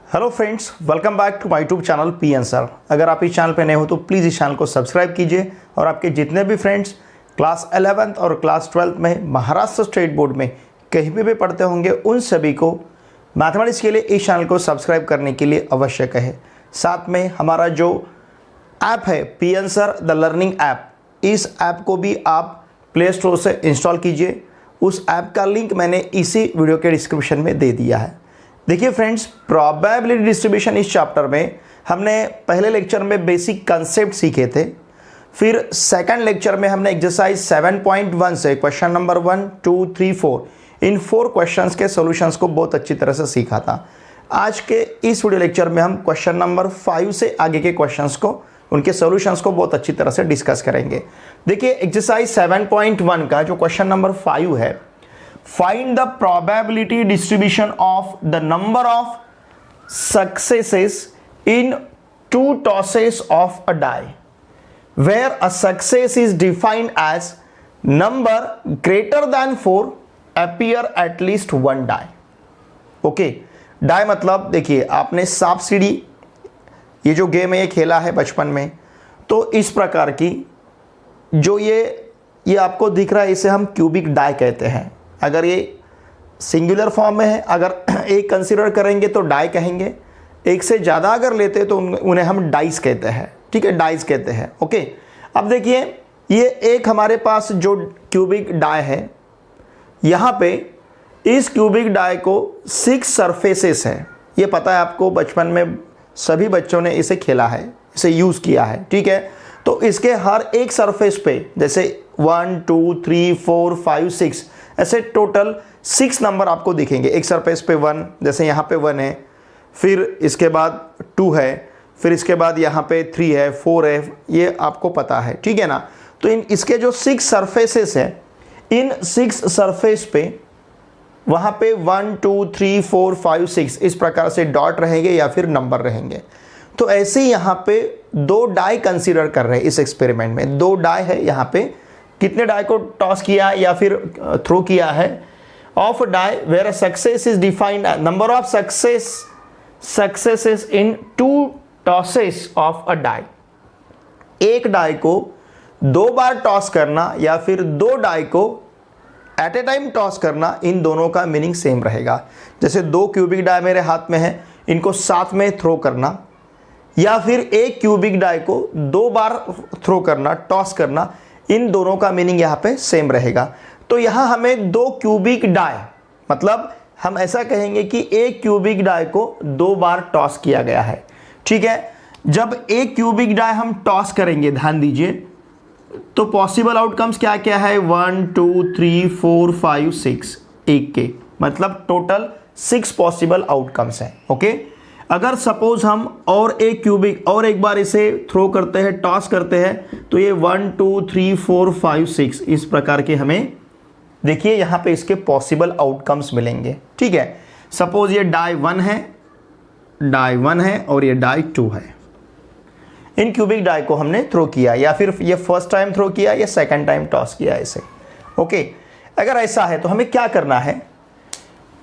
Hello friends, welcome back to my YouTube channel P answer. अगर आप इस channel पर नए हो तो प्लीज़ इस चैनल को सब्सक्राइब कीजिए और आपके जितने भी फ्रेंड्स क्लास 11th और क्लास 12th में महाराष्ट्र स्टेट बोर्ड में कहीं भी पढ़ते होंगे उन सभी को मैथमेटिक्स के लिए इस चैनल को सब्सक्राइब करने के लिए आवश्यक है। साथ में हमारा जो ऐप है P answer the learning app, इस ऐप को भी आप प्ले स्टोर से इंस्टॉल कीजिए। उस ऐप का लिंक मैंने इसी वीडियो के डिस्क्रिप्शन में दे दिया है। देखिए फ्रेंड्स, प्रोबेबिलिटी डिस्ट्रीब्यूशन इस चैप्टर में हमने पहले लेक्चर में बेसिक कंसेप्ट सीखे थे। फिर सेकंड लेक्चर में हमने एक्सरसाइज 7.1 से क्वेश्चन नंबर 1, 2, 3, 4 इन 4 क्वेश्चंस के सॉल्यूशंस को बहुत अच्छी तरह से सीखा था। आज के इस वीडियो लेक्चर में हम क्वेश्चन नंबर 5 से आगे के क्वेश्चंस को, उनके सॉल्यूशंस को बहुत अच्छी तरह से डिस्कस करेंगे। देखिए एक्सरसाइज 7.1 का जो क्वेश्चन नंबर 5 है, find the probability distribution of the number of successes in 2 tosses of a die where a success is defined as number greater than 4 appear at least one die। Okay, die मतलब देखिए आपने सांप सीढ़ी ये जो game है ये खेला है बचपन में, तो इस प्रकार की जो ये आपको दिख रहा है इसे हम क्यूबिक डाई कहते हैं। अगर ये सिंगुलर फॉर्म में है, अगर एक कंसीडर करेंगे तो डाई कहेंगे, एक से ज़्यादा अगर लेते तो उन्हें हम डाइस कहते हैं। ठीक है, डाइस कहते हैं। ओके, अब देखिए ये एक हमारे पास जो क्यूबिक डाई है, यहाँ पे इस क्यूबिक डाई को 6 सरफेसेस है। ये पता है आपको, बचपन में सभी बच्चों ने इसे खेला है, इसे यूज़ किया है। ठीक है, तो इसके हर एक सरफेस पे जैसे 1, 2, 3, 4, 5, 6 ऐसे टोटल 6 नंबर आपको दिखेंगे। एक सरफेस पे 1, जैसे यहाँ पे 1 है, फिर इसके बाद 2 है, फिर इसके बाद यहाँ पे 3 है, 4 है, ये आपको पता है। ठीक है ना। तो इसके जो 6 सरफेसेस हैं, इन 6 सरफेस पे वहाँ पे 1, 2, 3, 4, 5, 6 इस प्रकार से डॉट रहेंगे या फिर नंबर रहेंगे। तो ऐसे ही यहाँ पे 2 डाई कंसीडर कर रहे हैं। इस एक्सपेरिमेंट में 2 डाई है। यहाँ पे कितने डाई को टॉस किया या फिर थ्रो किया है? Of die where a success is defined number of successes in 2 tosses of a die. एक डाई को 2 बार टॉस करना या फिर 2 डाई को एट ए टाइम टॉस करना, इन दोनों का मीनिंग सेम रहेगा। जैसे 2 क्यूबिक डाई मेरे हाथ में है, इनको साथ में थ्रो करना, या फिर एक क्यूबिक डाई को 2 बार थ्रो करना, टॉस करना, इन दोनों का मीनिंग यहाँ पे सेम रहेगा। तो यहाँ हमें 2 क्यूबिक डाई, मतलब हम ऐसा कहेंगे कि एक क्यूबिक डाई को 2 बार टॉस किया गया है। ठीक है, जब एक क्यूबिक डाई हम टॉस करेंगे, ध्यान दीजिए, तो पॉसिबल आउटकम्स क्या क्या है? 1, 2, 3, 4, 5, 6 एक के, मतलब टोटल 6 पॉसिबल आउटकम्स हैं। ओके, अगर सपोज हम और एक क्यूबिक और एक बार इसे थ्रो करते हैं, टॉस करते हैं, तो ये 1, 2, 3, 4, 5, 6 इस प्रकार के हमें देखिए यहाँ पे इसके पॉसिबल आउटकम्स मिलेंगे। ठीक है, सपोज ये डाई 1 है, डाई 1 है और ये डाई 2 है। इन क्यूबिक डाई को हमने थ्रो किया, या फिर ये फर्स्ट टाइम थ्रो किया या सेकंड टाइम टॉस किया इसे। ओके, अगर ऐसा है तो हमें क्या करना है?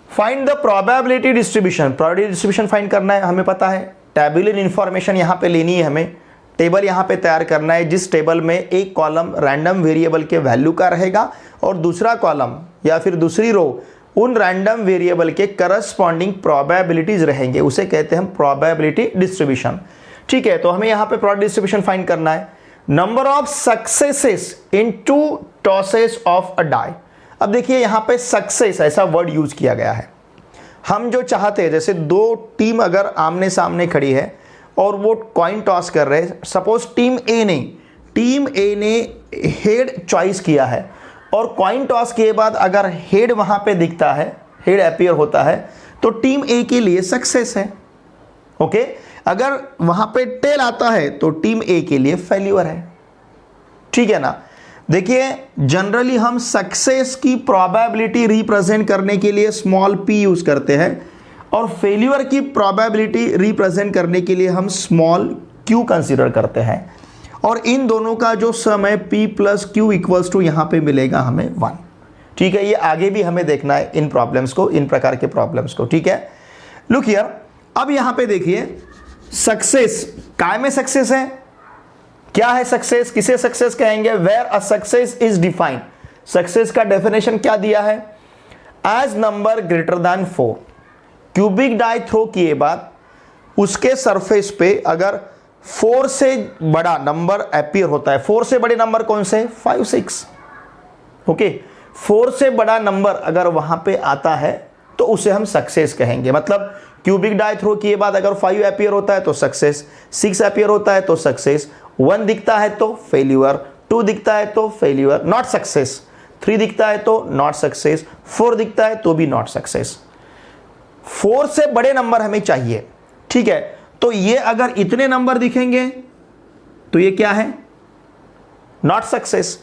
Find the probability distribution. Probability distribution find करना है, हमें पता है। टेबुलर इंफॉर्मेशन यहाँ पे लेनी है, हमें टेबल यहाँ पे तैयार करना है, जिस टेबल में एक कॉलम रैंडम वेरिएबल के वैल्यू का रहेगा और दूसरा कॉलम या फिर दूसरी रो उन रैंडम वेरिएबल के करस्पॉन्डिंग प्रोबेबिलिटीज रहेंगे। उसे कहते हैं हम प्रोबेबिलिटी डिस्ट्रीब्यूशन। ठीक है, तो हमें यहाँ पे प्रोबेबिलिटी डिस्ट्रीब्यूशन फाइंड करना है। Number of successes in 2 tosses of a die. अब देखिए यहाँ पे सक्सेस ऐसा वर्ड यूज किया गया है। हम जो चाहते हैं, जैसे 2 टीम अगर आमने सामने खड़ी है और वो कॉइन टॉस कर रहे हैं, सपोज टीम ए ने हेड चॉइस किया है और कॉइन टॉस के बाद अगर हेड वहां पे दिखता है, हेड अपीयर होता है, तो टीम ए के लिए सक्सेस है। ओके, अगर वहां पे टेल आता है तो टीम ए के लिए फेल्यूर है। ठीक है ना। देखिए जनरली हम सक्सेस की प्रोबेबिलिटी रिप्रेजेंट करने के लिए स्मॉल p यूज करते हैं और फेल्यूर की प्रोबेबिलिटी रिप्रेजेंट करने के लिए हम स्मॉल q कंसीडर करते हैं, और इन दोनों का जो सम है p + q इक्वल्स टू यहाँ पे मिलेगा हमें 1। ठीक है, ये आगे भी हमें देखना है इन प्रॉब्लम्स को, इन प्रकार के प्रॉब्लम्स को। ठीक है, लुक हियर, अब यहां पे देखिए सक्सेस काय में सक्सेस है, क्या है सक्सेस, किसे सक्सेस कहेंगे, where a success is defined. Success का डेफिनेशन क्या दिया है, as number greater than 4, cubic die throw किए बाद उसके सरफेस पे अगर 4 से बड़ा नंबर अपीयर होता है, 4 से बड़े नंबर कौन से, 5 6, ओके, 4 से बड़ा नंबर अगर वहां पे आता है तो उसे हम सक्सेस कहेंगे। मतलब क्यूबिक डाई थ्रो किए बाद अगर 5 अपीयर होता है तो सक्सेस, 6 अपीयर होता है तो सक्सेस, 1 दिखता है तो फेल्यूअर, 2 दिखता है तो फेल्यूअर नॉट सक्सेस, 3 दिखता है तो नॉट सक्सेस, 4 दिखता है तो भी नॉट सक्सेस। 4 से बड़े नंबर हमें चाहिए, ठीक है। तो ये अगर इतने नंबर दिखेंगे तो ये क्या है, नॉट सक्सेस,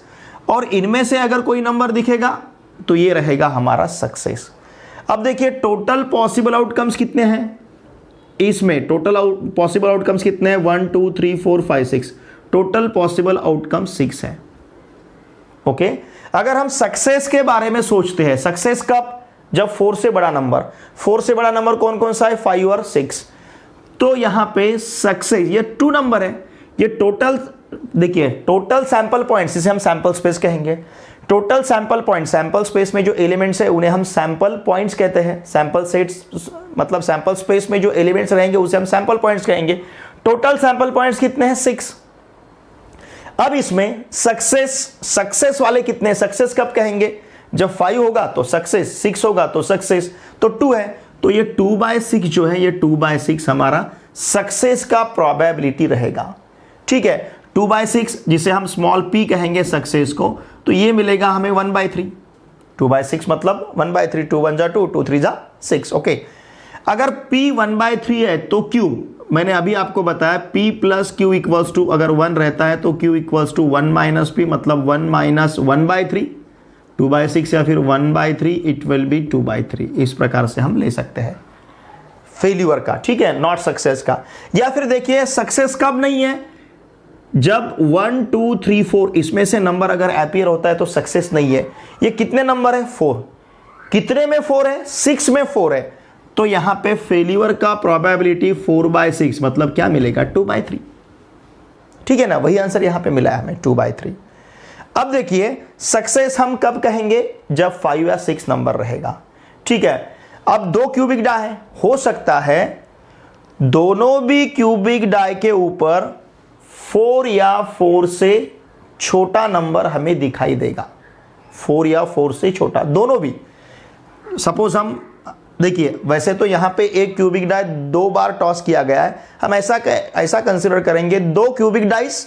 और इनमें से अगर कोई नंबर दिखेगा तो ये रहेगा हमारा सक्सेस। अब देखिए टोटल पॉसिबल आउटकम्स कितने हैं, इसमें टोटल पॉसिबल आउटकम्स कितने हैं, 1 2 3 4 5 6, टोटल पॉसिबल आउटकम 6 है, ओके। अगर हम सक्सेस के बारे में सोचते हैं, सक्सेस कब, जब 4 से बड़ा नंबर, 4 से बड़ा नंबर कौन कौन सा है, 5 और 6, तो यहां पे सक्सेस ये 2 नंबर है, ये टोटल देखिए टोटल सैंपल पॉइंट्स, जिसे हम सैंपल स्पेस कहेंगे, total sample point, sample space में जो एलिमेंट्स है उन्हें हम सैंपल पॉइंट्स कहते हैं, सैंपल सेट्स मतलब सैंपल स्पेस में जो एलिमेंट्स रहेंगे उसे हम सैंपल पॉइंट्स कहेंगे। टोटल सैंपल पॉइंट्स कितने हैं, 6। अब इसमें सक्सेस वाले कितने, सक्सेस कब कहेंगे, जब 5 होगा तो सक्सेस, 6 होगा तो सक्सेस, तो 2 है, तो ये 2/6 जो है, ये 2/6 हमारा सक्सेस का प्रोबेबिलिटी रहेगा, ठीक है। 2/6 जिसे हम स्मॉल p कहेंगे सक्सेस को, तो ये मिलेगा हमें 1/3, 2/6 मतलब 1/3, 2 1 जा 2, 2 3 जा 6, ओके। अगर p 1/3 है तो q, मैंने अभी आपको बताया p plus q equals to, अगर 1 रहता है तो q equals to 1 minus p, मतलब 1 माइनस 1/3, 2/6 या फिर 1/3, इट विल बी 2/3, इस प्रकार से हम ले सकते हैं फेल्यूअर का, ठीक है, नॉट सक्सेस का। या फिर देखिए सक्सेस कब नहीं है, जब 1 2 3 4 इसमें से नंबर अगर अपीयर होता है तो सक्सेस नहीं है। ये कितने नंबर है, 4, कितने में 4 है, 6 में 4 है, तो यहां पे फेल्यूअर का प्रोबेबिलिटी 4/6 मतलब क्या मिलेगा, 2/3, ठीक है ना, वही आंसर यहां पे मिला है हमें, 2/3। अब देखिए सक्सेस हम कब कहेंगे, जब 5 या 6 नंबर रहेगा, ठीक है। अब 2 क्यूबिक डाई है, हो सकता है दोनों भी क्यूबिक डाई के ऊपर 4 या 4 से छोटा नंबर हमें दिखाई देगा, 4 या 4 से छोटा, दोनों भी। सपोज हम देखिए, वैसे तो यहां पे एक क्यूबिक डाई 2 बार टॉस किया गया है, हम ऐसा कंसीडर करेंगे 2 क्यूबिक डाइस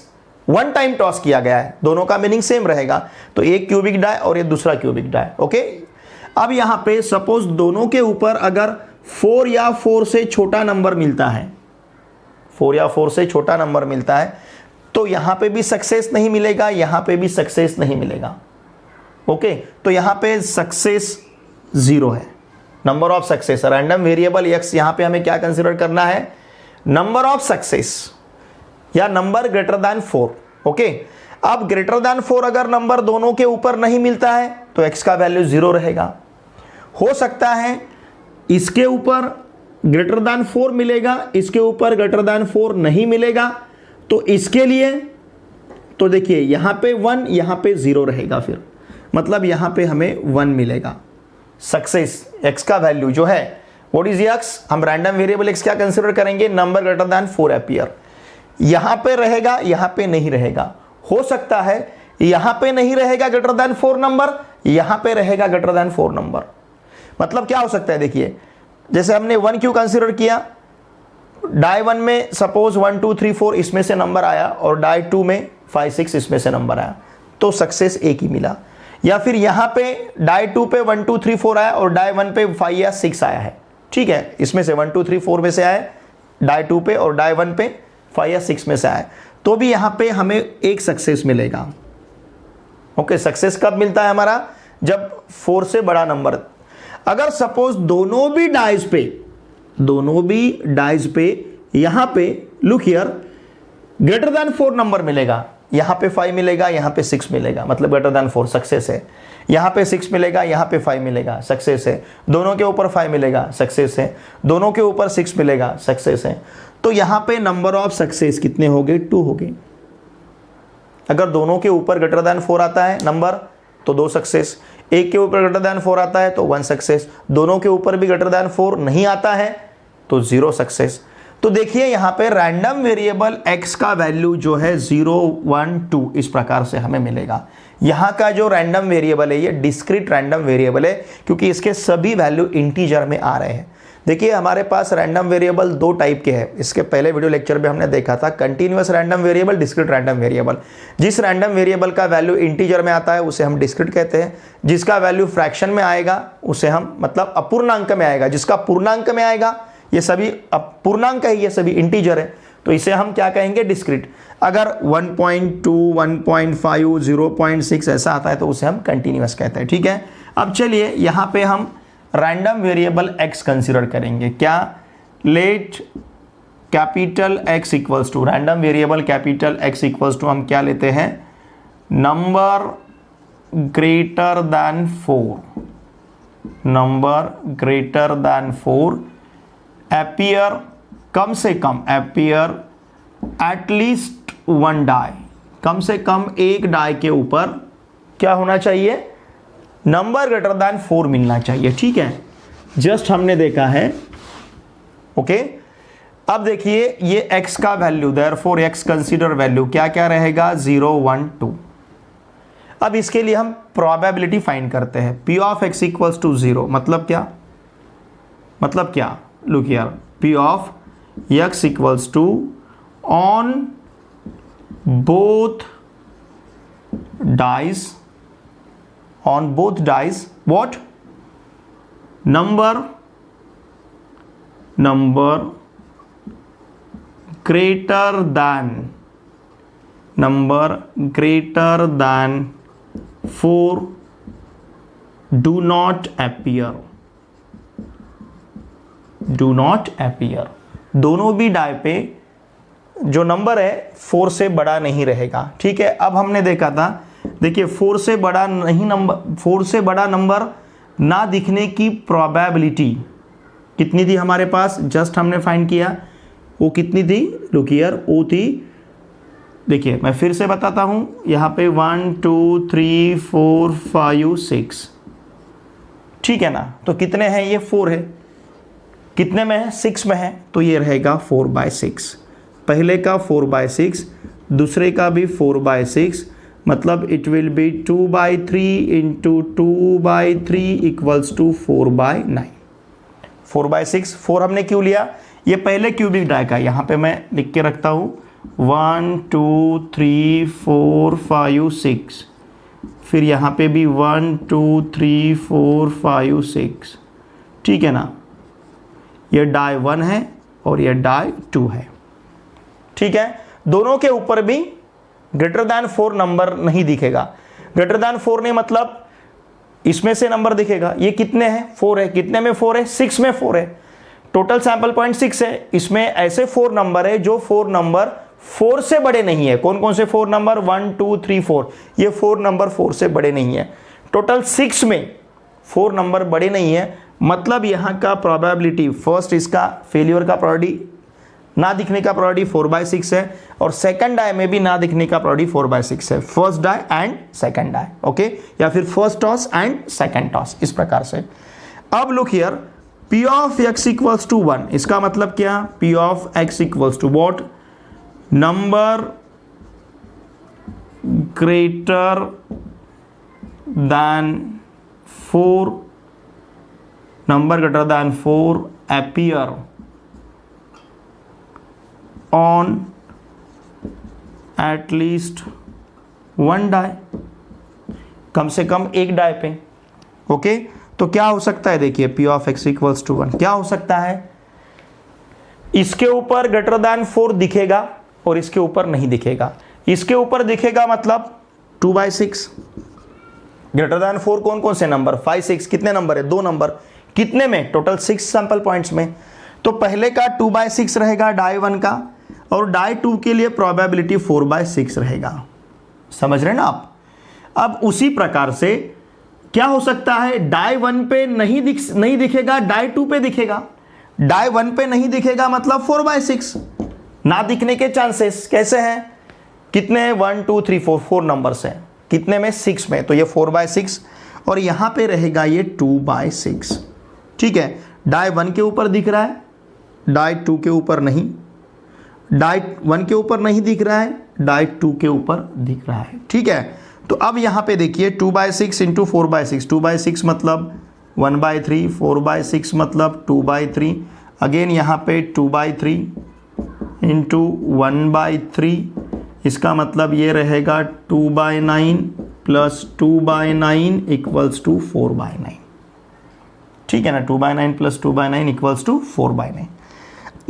1 टाइम टॉस किया गया है, दोनों का मीनिंग सेम रहेगा, तो एक क्यूबिक डाई और ये दूसरा क्यूबिक डाई, ओके। अब यहां पे सपोज दोनों के ऊपर अगर 4 या 4 से छोटा नंबर मिलता है, 4 या 4 से छोटा नंबर मिलता है, तो यहां पे भी सक्सेस नहीं मिलेगा, यहां पे भी सक्सेस नहीं मिलेगा, ओके। तो यहां पे सक्सेस 0 है, number of success, random variable x, यहां पे हमें क्या कंसीडर करना है, नंबर ऑफ सक्सेस या नंबर ग्रेटर देन 4, ओके। अब ग्रेटर देन 4 अगर नंबर दोनों के ऊपर नहीं मिलता है तो x का वैल्यू 0 रहेगा। हो सकता है इसके ऊपर ग्रेटर देन 4 मिलेगा, इसके ऊपर ग्रेटर देन 4 नहीं मिलेगा, तो इसके लिए तो देखिए यहां पे 1, यहां पे 0 रहेगा, फिर मतलब यहां पे हमें 1 मिलेगा। सक्सेस x का वैल्यू जो है, व्हाट इज x, हम रैंडम वेरिएबल x क्या कंसीडर करेंगे, नंबर ग्रेटर देन 4 अपीयर, यहां पे रहेगा, यहां पे नहीं रहेगा। हो सकता है यहां पे नहीं रहेगा ग्रेटर देन 4 नंबर, यहां पे रहेगा ग्रेटर देन 4 नंबर। मतलब क्या हो सकता है, देखिए जैसे हमने 1 क्यों कंसीडर किया, डाई 1 में सपोज 1 2 3 4 इसमें से नंबर आया और डाई 2 में 5 6 इसमें से नंबर आया, तो सक्सेस एक ही मिला। या फिर यहां पे डाई 2 पे 1 2 3 4 आया और डाई 1 पे 5 या 6 आया है, ठीक है, इसमें से 1 2 3 4 में से आया डाई 2 पे और डाई 1 पे 5 या 6 में से आया, तो भी यहां पे हमें एक सक्सेस मिलेगा, ओके। सक्सेस कब मिलता है हमारा, जब 4 से बड़ा नंबर। अगर सपोज दोनों भी डाइज पे यहां पे look here greater than 4 number मिलेगा, यहाँ पे 5 मिलेगा, यहाँ पे 6 मिलेगा, मतलब ग्रेटर देन 4 सक्सेस है। यहाँ पे 6 मिलेगा, यहाँ पे 5 मिलेगा, सक्सेस है। दोनों के ऊपर 5 मिलेगा, सक्सेस है। दोनों के ऊपर 6 मिलेगा, सक्सेस है। तो यहाँ पे नंबर ऑफ सक्सेस कितने हो गए? 2 हो गए। अगर दोनों के ऊपर ग्रेटर देन 4 आता है नंबर तो 2 सक्सेस, एक के ऊपर ग्रेटर देन 4 आता है तो 1 सक्सेस, दोनों के ऊपर भी ग्रेटर देन 4 नहीं आता है तो 0 सक्सेस। तो देखिए यहाँ पे रैंडम वेरिएबल x का वैल्यू जो है 0, 1, 2 इस प्रकार से हमें मिलेगा। यहाँ का जो रैंडम वेरिएबल है ये डिस्क्रीट रैंडम वेरिएबल है, क्योंकि इसके सभी वैल्यू इंटीजर में आ रहे हैं। देखिए हमारे पास रैंडम वेरिएबल 2 टाइप के हैं। इसके पहले वीडियो लेक्चर में हमने देखा था continuous random variable, discrete random variable. जिस रैंडम वेरिएबल का वैल्यू इंटीजर में आता है उसे हम डिस्क्रीट कहते हैं। जिसका वैल्यू फ्रैक्शन में आएगा उसे हम मतलब अपूर्णांक में आएगा। जिसका पूर्णांक में आएगा, ये सभी पूर्णांक है, ये सभी इंटीजर है, तो इसे हम क्या कहेंगे? डिस्क्रीट। अगर 1.2, 1.5, 0.6 ऐसा आता है तो उसे हम कंटिन्यूअस कहते हैं। ठीक है, अब चलिए यहाँ पे हम रैंडम वेरिएबल x कंसीडर करेंगे। क्या? Let capital X equals to random variable capital X equals to हम क्या लेते हैं? Number greater than 4, number greater than 4 appear, कम से कम अपीयर एटलीस्ट 1 डाई, कम से कम एक डाई के ऊपर क्या होना चाहिए? नंबर ग्रेटर देन 4 मिलना चाहिए। ठीक है, जस्ट हमने देखा है। ओके, अब देखिए ये x का value, therefore x consider value क्या क्या रहेगा? 0, 1, 2। अब इसके लिए हम प्रोबेबिलिटी फाइंड करते हैं। p of x equals to 0 मतलब क्या? मतलब क्या? Look here, p of x equals to on both dice, on both dice what? number greater than 4 do not appear, do not appear। दोनों भी डाई पे जो नंबर है 4 से बड़ा नहीं रहेगा। ठीक है, अब हमने देखा था, देखिए 4 से बड़ा नहीं नंबर, 4 से बड़ा नंबर ना दिखने की प्रोबेबिलिटी कितनी थी हमारे पास? जस्ट हमने फाइंड किया, वो कितनी थी? लुक हियर, वो थी, देखिए मैं फिर से बताता हूं, यहां पे 1, 2, 3, 4, 5, 6। ठीक है ना, तो कितने हैं ये? 4 है। कितने में है? 6 में है, तो ये रहेगा 4/6। पहले का 4/6, दूसरे का भी 4/6, मतलब it will be 2/3 into 2/3 equals to 4/9। 4/6, 4 हमने क्यों लिया? ये पहले क्यूबिक डाई का, यहाँ पे मैं लिख के रखता हूँ 1, 2, 3, 4, 5, 6। फिर यहाँ पे भी 1, 2, 3, 4, 5, 6। ठीक है ना, ये डाई 1 है और ये डाई 2 है। ठीक है, दोनों के ऊपर भी ग्रेटर देन 4 नंबर नहीं दिखेगा। ग्रेटर देन 4 नहीं मतलब इसमें से नंबर दिखेगा। ये कितने हैं? 4 है। कितने में 4 है? 6 में 4 है। टोटल सैंपल पॉइंट 6 है। इसमें ऐसे 4 नंबर है जो 4 नंबर 4 से बड़े नहीं है। कौन कौन से 4 नंबर? 1, 2, 3, 4। ये 4 नंबर 4 से बड़े नहीं है। टोटल 6 में 4 नंबर बड़े नहीं है, मतलब यहाँ का प्रोबेबिलिटी, फर्स्ट इसका फेलियर का प्रोबेबिलिटी, ना दिखने का प्रोबेबिलिटी 4/6 है, और सेकंड डाई में भी ना दिखने का प्रोबेबिलिटी 4/6 है। First die and second die, okay, या फिर first toss and second toss, इस प्रकार से। अब look here, p of x equals to 1, इसका मतलब क्या? p of x equals to what? Number greater than 4, number greater than 4 appear on at least 1 die, कम से कम एक डाई पे। ओके, तो क्या हो सकता है? देखिए p of x equals to 1 क्या हो सकता है? इसके ऊपर ग्रेटर देन 4 दिखेगा और इसके ऊपर नहीं दिखेगा। इसके ऊपर दिखेगा मतलब 2/6। ग्रेटर देन 4 कौन कौन से नंबर? 5, 6। कितने नंबर है? 2 नंबर। कितने में? टोटल 6 सैंपल पॉइंट्स में। तो पहले का 2/6 रहेगा डाई 1 का, और डाई 2 के लिए प्रोबेबिलिटी 4/6 रहेगा। समझ रहे हैं ना आप। अब उसी प्रकार से क्या हो सकता है, डाई 1 पे नहीं दिखेगा, डाई 2 पे दिखेगा। डाई 1 पे नहीं दिखेगा मतलब 4/6 ना दिखने के चांसेस कैसे हैं, कितने हैं, 1 2 3 4 4 नंबर्स हैं, कितने में, 6 में, तो ये 4/6 और यहां पे रहेगा ये 2/6। ठीक है, डाई 1 के ऊपर दिख रहा है, डाई 2 के ऊपर नहीं, डाई 1 के ऊपर नहीं दिख रहा है, डाई 2 के ऊपर दिख रहा है। ठीक है, तो अब यहां पे देखिए 2/6 इंटू 4/6, 2/6 मतलब 1/3, 4/6 मतलब 2/3, अगेन यहां पे 2/3 इंटू 1/3, इसका मतलब ये रहेगा 2/9 प्लस 2/9 इक्वल्स टू 4/9। ठीक है ना, 2/9 plus 2/9 equals to 4/9।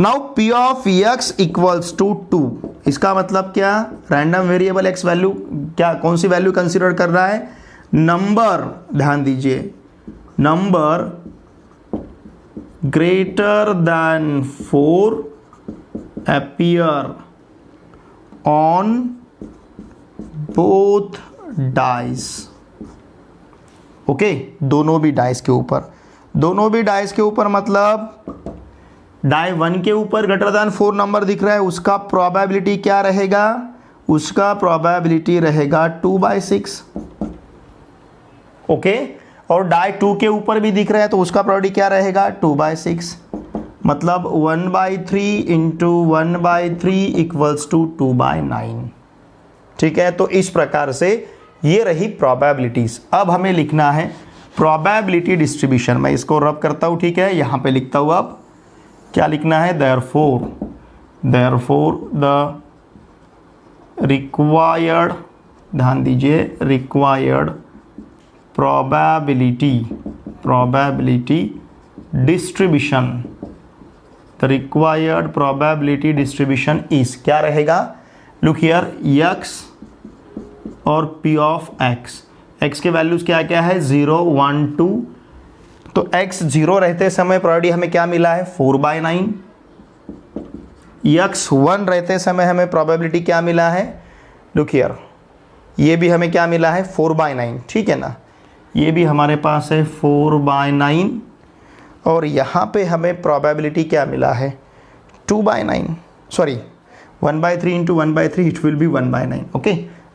Now P of x equals to 2, इसका मतलब क्या, रैंडम वेरिएबल x वैल्यू, क्या कौन सी वैल्यू कंसीडर कर रहा है, नंबर, ध्यान दीजिए, number greater than 4 appear on both dice. Okay, दोनों भी डाइस के ऊपर, दोनों भी डाइस के ऊपर मतलब डाई 1 के ऊपर ग्रेटर देन 4 नंबर दिख रहा है, उसका प्रोबेबिलिटी क्या रहेगा, उसका प्रोबेबिलिटी रहेगा 2/6। ओके, और डाई 2 के ऊपर भी दिख रहा है तो उसका प्रोबेबिलिटी क्या रहेगा, 2/6, मतलब 1/3 इंटू 1/3 इक्वल्स टू 2/9। ठीक है, तो इस प्रकार से ये रही प्रोबेबिलिटीज। अब हमें लिखना है प्रोबेबिलिटी डिस्ट्रीब्यूशन। मैं इसको रब करता हूं, ठीक है, यहां पे लिखता हूं। अब क्या लिखना है, therefore द रिक्वायर्ड, ध्यान दीजिए, required probability distribution, the required probability distribution is, क्या रहेगा, लुक हियर, x और p ऑफ x के वैल्यूज क्या क्या है, 0 1 2, तो x 0 रहते समय प्रोबेबिलिटी हमें क्या मिला है, 4/9, x 1 रहते समय हमें प्रोबेबिलिटी क्या मिला है, लुक हियर, ये भी हमें क्या मिला है, 4/9। ठीक है ना, ये भी हमारे पास है 4/9 और यहाँ पे हमें प्रोबेबिलिटी क्या मिला है, 2/9, sorry 1/3 into 1/3 it will B 1/9। Okay,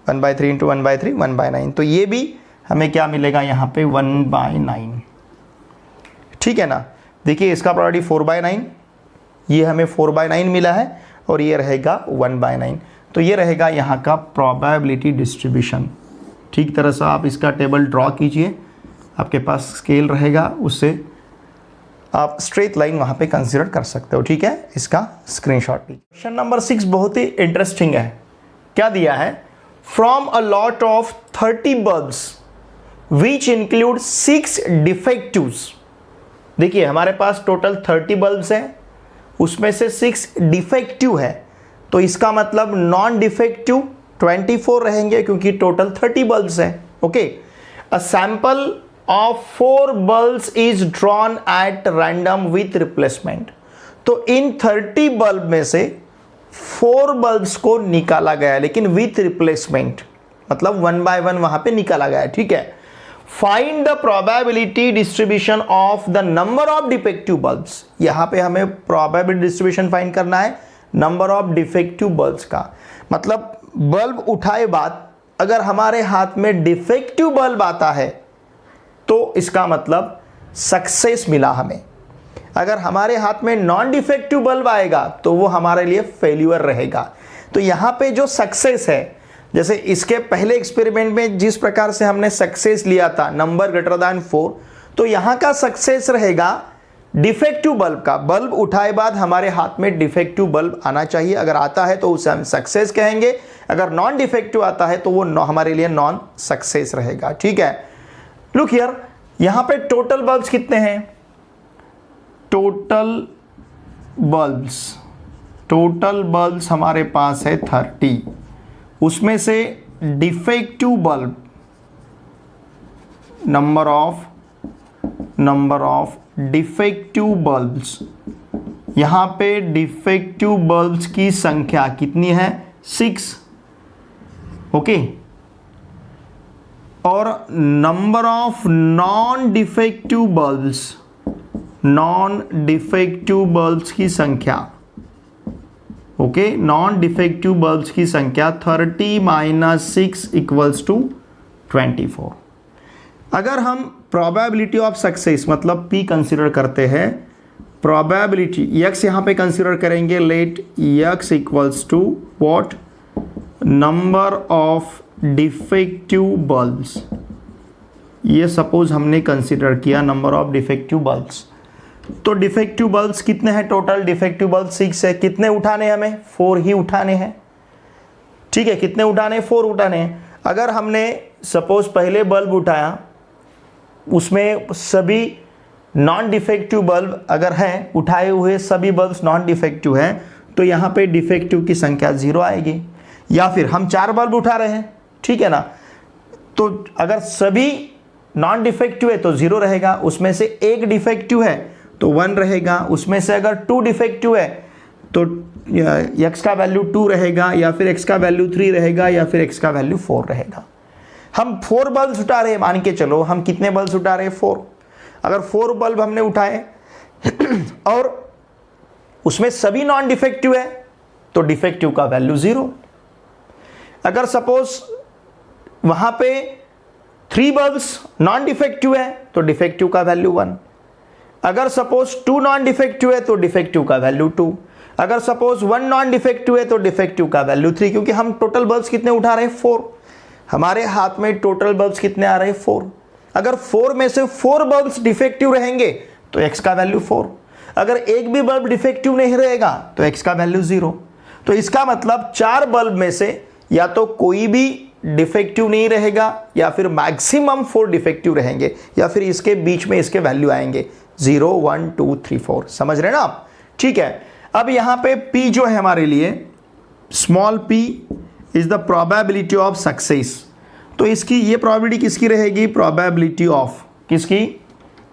1/3 into 1/3 1/9, तो ये भी हमें क्या मिलेगा यहाँ पे 1/9। ठीक है ना, देखिए इसका प्रोबेबिलिटी 4/9, ये हमें 4/9 मिला है और ये रहेगा 1/9, तो ये रहेगा यहाँ का प्रोबेबिलिटी डिस्ट्रीब्यूशन। ठीक तरह से आप इसका टेबल ड्रॉ कीजिए, आपके पास स्केल रहेगा, उससे आप स्ट्रेट लाइन वहाँ पे कंसीडर कर सकते हो। ठीक है, इसका स्क्रीनशॉट लीजिए। क्वेश्चन नंबर 6 बहुत ही इंटरेस्टिंग है। क्या दिया है, from a lot of 30 bulbs which include 6 डिफेक्टिव्स। देखिए हमारे पास टोटल 30 बल्ब्स हैं, उसमें से 6 डिफेक्टिव है, तो इसका मतलब नॉन डिफेक्टिव 24 रहेंगे क्योंकि टोटल 30 बल्ब्स हैं। Okay, a sample of 4 bulbs is drawn at random with replacement. तो इन 30 बल्ब में से 4 बल्ब्स को निकाला गया, लेकिन विथ रिप्लेसमेंट, मतलब 1 by 1 वहां पे निकाला गया। ठीक है, find the probability distribution of the number of defective bulbs. यहां पे हमें प्रोबेबिलिटी डिस्ट्रीब्यूशन फाइंड करना है नंबर ऑफ डिफेक्टिव बल्ब्स का, मतलब बल्ब उठाए बाद अगर हमारे हाथ में डिफेक्टिव बल्ब आता है तो इसका मतलब सक्सेस मिला हमें। अगर हमारे हाथ में नॉन डिफेक्टिव बल्ब आएगा तो वो हमारे लिए फेल्यूर रहेगा। तो यहां पे जो सक्सेस है, जैसे इसके पहले एक्सपेरिमेंट में जिस प्रकार से हमने सक्सेस लिया था नंबर ग्रेटर देन 4, तो यहां का सक्सेस रहेगा डिफेक्टिव बल्ब का। बल्ब उठाए बाद हमारे हाथ में डिफेक्टिव बल्ब आना चाहिए, अगर आता है तो उसे हम सक्सेस कहेंगे, अगर नॉन डिफेक्टिव आता है तो वो हमारे लिए नॉन सक्सेस रहेगा। ठीक है, लुक हियर, यहां पे टोटल बल्ब्स कितने हैं, टोटल बल्ब्स हमारे पास है 30, उसमें से defective bulb number of defective bulbs, यहां पे डिफेक्टिव बल्ब्स की संख्या कितनी है, 6। ओके, और number of non defective bulbs की संख्या, ओके, नॉन डिफेक्टिव बल्ब्स की संख्या 30 - 6 = 24। अगर हम प्रोबेबिलिटी ऑफ सक्सेस मतलब P कंसिडर करते हैं, प्रोबेबिलिटी x यहाँ पे कंसिडर करेंगे, let x equals to what, number of defective bulbs. ये सपोज हमने कंसिडर किया नंबर ऑफ डिफेक्टिव बल्ब्स, तो डिफेक्टिव बल्ब्स कितने हैं टोटल? डिफेक्टिव बल्ब 6 है। कितने उठाने हमें? 4 ही उठाने हैं, ठीक है। कितने उठाने? 4 उठाने हैं। अगर हमने सपोज पहले बल्ब उठाया, उसमें सभी नॉन डिफेक्टिव बल्ब अगर हैं, उठाए हुए सभी बल्ब्स नॉन डिफेक्टिव हैं, तो यहाँ पे डिफेक्टिव की संख्या 0 आएगी। या फिर हम 4 बल्ब उठा रहे हैं, ठीक है ना, तो अगर सभी नॉन डिफेक्टिव है तो 0 रहेगा, उसमें से एक डिफेक्टिव है तो 1 रहेगा, उसमें से अगर 2 डिफेक्टिव है तो x का वैल्यू 2 रहेगा, या फिर x का वैल्यू 3 रहेगा, या फिर x का वैल्यू 4 रहेगा। हम 4 बल्ब उठा रहे हैं, मान के चलो हम कितने बल्ब उठा रहे हैं? 4। अगर 4 बल्ब हमने उठाए और उसमें सभी नॉन डिफेक्टिव है तो डिफेक्टिव का वैल्यू 0। अगर सपोज वहां पे 3 बल्ब्स नॉन डिफेक्टिव है तो डिफेक्टिव का वैल्यू 1। अगर सपोज 2 नॉन डिफेक्टिव है तो डिफेक्टिव का वैल्यू 2। अगर सपोज 1 नॉन डिफेक्टिव है तो डिफेक्टिव का वैल्यू 3, क्योंकि हम टोटल बल्ब्स कितने उठा रहे हैं? 4। हमारे हाथ में टोटल बल्ब्स कितने आ रहे हैं? 4। अगर 4 में से 4 बल्ब्स डिफेक्टिव रहेंगे तो x का वैल्यू 4। अगर एक भी बल्ब डिफेक्टिव नहीं रहेगा तो x का वैल्यू 0। तो इसका मतलब 4 बल्ब में से या तो कोई भी डिफेक्टिव नहीं रहेगा, या फिर मैक्सिमम 4 डिफेक्टिव रहेंगे, या फिर इसके बीच में इसके वैल्यू आएंगे 0, 1, 2, 3, 4। समझ रहे हैं ना आप? ठीक है। अब यहां पे P जो है हमारे लिए, small p is the probability of success. तो इसकी ये प्रोबेबिलिटी किसकी रहेगी? प्रोबेबिलिटी ऑफ किसकी?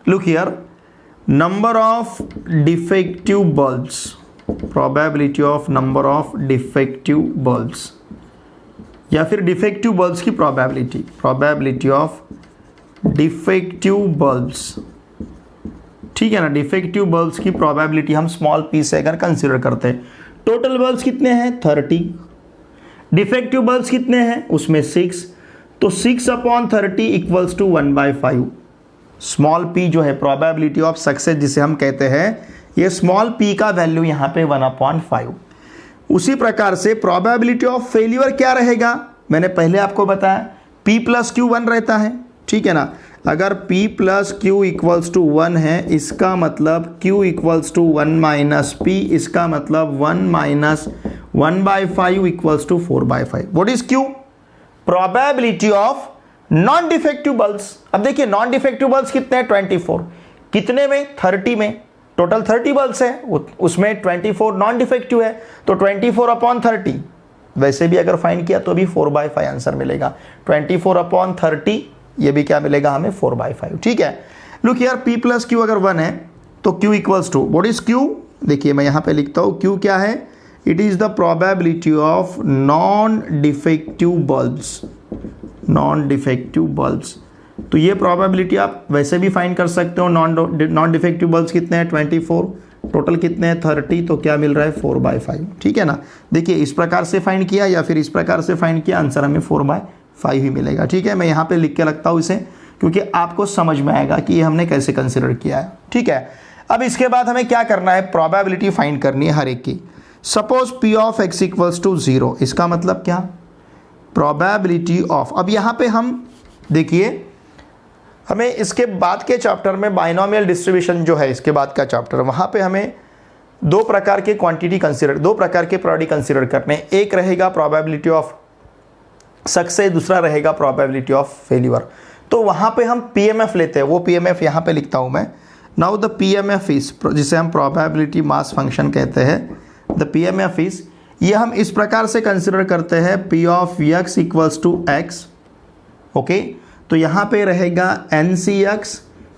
Look here, number of defective bulbs, probability of number of defective bulbs, या फिर डिफेक्टिव बल्ब्स की probability, probability of defective bulbs, ठीक है ना। डिफेक्टिव बल्ब्स की प्रोबेबिलिटी हम स्मॉल p से अगर कंसीडर करते हैं, टोटल बल्ब्स कितने हैं? 30। डिफेक्टिव बल्ब्स कितने हैं? उसमें 6, तो 6/30 = 1/5। स्मॉल p जो है प्रोबेबिलिटी ऑफ सक्सेस जिसे हम कहते हैं, ये स्मॉल p का वैल्यू यहाँ पे 1/5। उसी प्रकार से प्रोबेबिलिटी ऑफ फेल्यूर क्या रहेगा? मैंने पहले आपको बताया p + q 1 रहता है, ठीक है ना। अगर p + q = 1 है, इसका मतलब q = 1 - p, इसका मतलब 1 - 1/5 = 4/5। What is q? Probability of non defective bulbs. अब देखिए नॉन डिफेक्टिव बल्ब्स कितने हैं? 24। कितने में? 30 में। टोटल 30 बल्ब्स है, उसमें 24 नॉन डिफेक्टिव है, तो 24/30। वैसे भी अगर फाइंड किया तो भी 4/5 आंसर मिलेगा। 24/30 ये भी क्या मिलेगा हमें? 4/5। ठीक है। लुक यार, p + q अगर 1 है तो q = व्हाट इज q? देखिए मैं यहाँ पे लिखता हूँ q क्या है? It is the probability of non defective bulbs, non defective bulbs. तो ये प्रोबेबिलिटी आप वैसे भी फाइंड कर सकते हो। नॉन डिफेक्टिव बल्ब्स कितने हैं? 24। टोटल कितने हैं? 30। तो क्या मिल रहा है? 4/5। ठीक है ना। देखिए इस प्रकार से फाइंड किया या फिर इस प्रकार से फाइंड किया, आंसर हमें 4/5 ही मिलेगा। ठीक है, मैं यहाँ पे लिख के रखता हूँ इसे, क्योंकि आपको समझ में आएगा कि ये हमने कैसे कंसिडर किया है। ठीक है। अब इसके बाद हमें क्या करना है? प्रोबेबिलिटी फाइंड करनी है हर एक की। सपोज p ऑफ x = 0, इसका मतलब क्या? प्रोबेबिलिटी ऑफ, अब यहाँ पे हम देखिए, हमें इसके बाद के चैप्टर में बाइनोमियल डिस्ट्रीब्यूशन जो है, इसके बाद का चैप्टर, वहाँ पे हमें 2 प्रकार के क्वांटिटी कंसिडर, 2 प्रकार के प्रोबेबिलिटी कंसिडर करने हैं। एक रहेगा प्रोबेबिलिटी ऑफ सक्सेस, दूसरा रहेगा प्रोबेबिलिटी ऑफ फेल्यूर। तो वहाँ पे हम PMF लेते हैं, वो PMF यहाँ पे लिखता हूँ मैं। नाउ द PMF इज, जिसे हम प्रोबेबिलिटी मास फंक्शन कहते हैं, द PMF इज, ये हम इस प्रकार से कंसिडर करते हैं, P of x = x। Okay, तो यहाँ पे रहेगा NCx,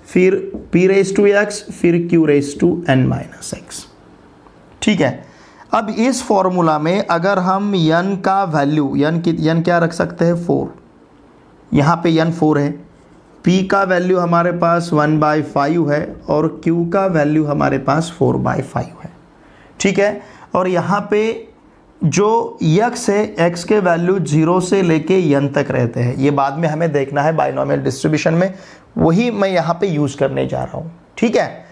फिर P⁻x, फिर Q⁻n-x। ठीक है। अब इस फॉर्मूला में अगर हम n का वैल्यू, n क्या रख सकते हैं? 4। यहाँ पे n 4 है, p का वैल्यू हमारे पास 1/5 है और q का वैल्यू हमारे पास 4/5 है। ठीक है, और यहाँ पे जो x है, x के वैल्यू 0 से लेके n तक रहते हैं। ये बाद में हमें देखना है बाइनोमियल डिस्ट्रीब्यूशन में, वही मैं यहाँ पे यूज़ करने जा रहा हूँ। ठीक है,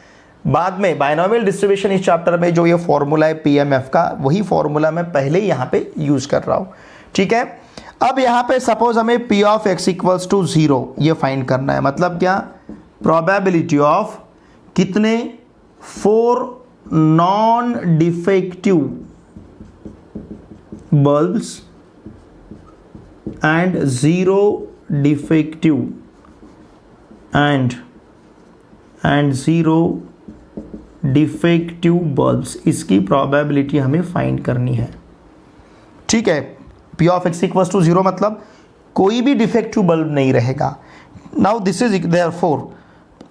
बाद में बाइनोमियल डिस्ट्रीब्यूशन इस चैप्टर में जो ये फॉर्मूला है PMF का, वही फॉर्मूला मैं पहले यहाँ पे यूज़ कर रहा हूँ। ठीक है, अब यहाँ पे सपोज हमें P of x equals to 0 ये फाइंड करना है। मतलब क्या, प्रोबेबिलिटी ऑफ कितने 4 non defective bulbs and 0 defective and 0 defective bulbs, इसकी प्रोबेबिलिटी हमें फाइंड करनी है। ठीक है, P of x equals to 0 मतलब कोई भी डिफेक्टिव बल्ब नहीं रहेगा। नाउ दिस इज देयरफॉर,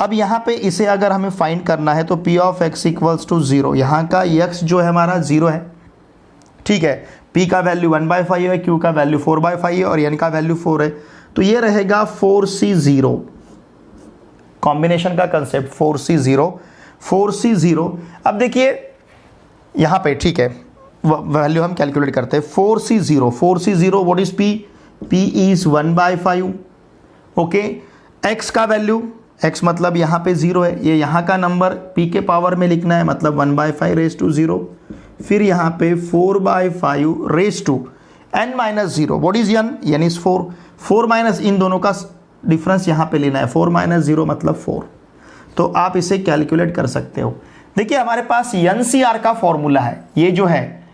अब यहाँ पे इसे अगर हमें फाइंड करना है तो P of x equals to 0, यहाँ का x जो है हमारा 0 है। ठीक है, P का वैल्यू 1/5 है, Q का वैल्यू 4/5 है और N का वैल्यू 4 है, तो ये रहेगा 4C0। कॉम्बिनेशन का कंसेप्ट 4C0। अब देखिए यहाँ पे, ठीक है, वैल्यू हम कैलकुलेट करते हैं। 4C0 what is P? P is 1/5। Okay, x का वैल्यू, x मतलब यहाँ पे 0 है, ये यहाँ का नंबर P के पावर में लिखना है, मतलब 1/5 रेज टू 0, फिर यहाँ पे 4/5 raise to n minus 0 what is n? n इज 4 माइनस इन दोनों का डिफरेंस यहाँ पे लेना है, 4 माइनस 0 मतलब 4। तो आप इसे कैलकुलेट कर सकते हो। देखिए हमारे पास NCR का फॉर्मूला है, ये जो है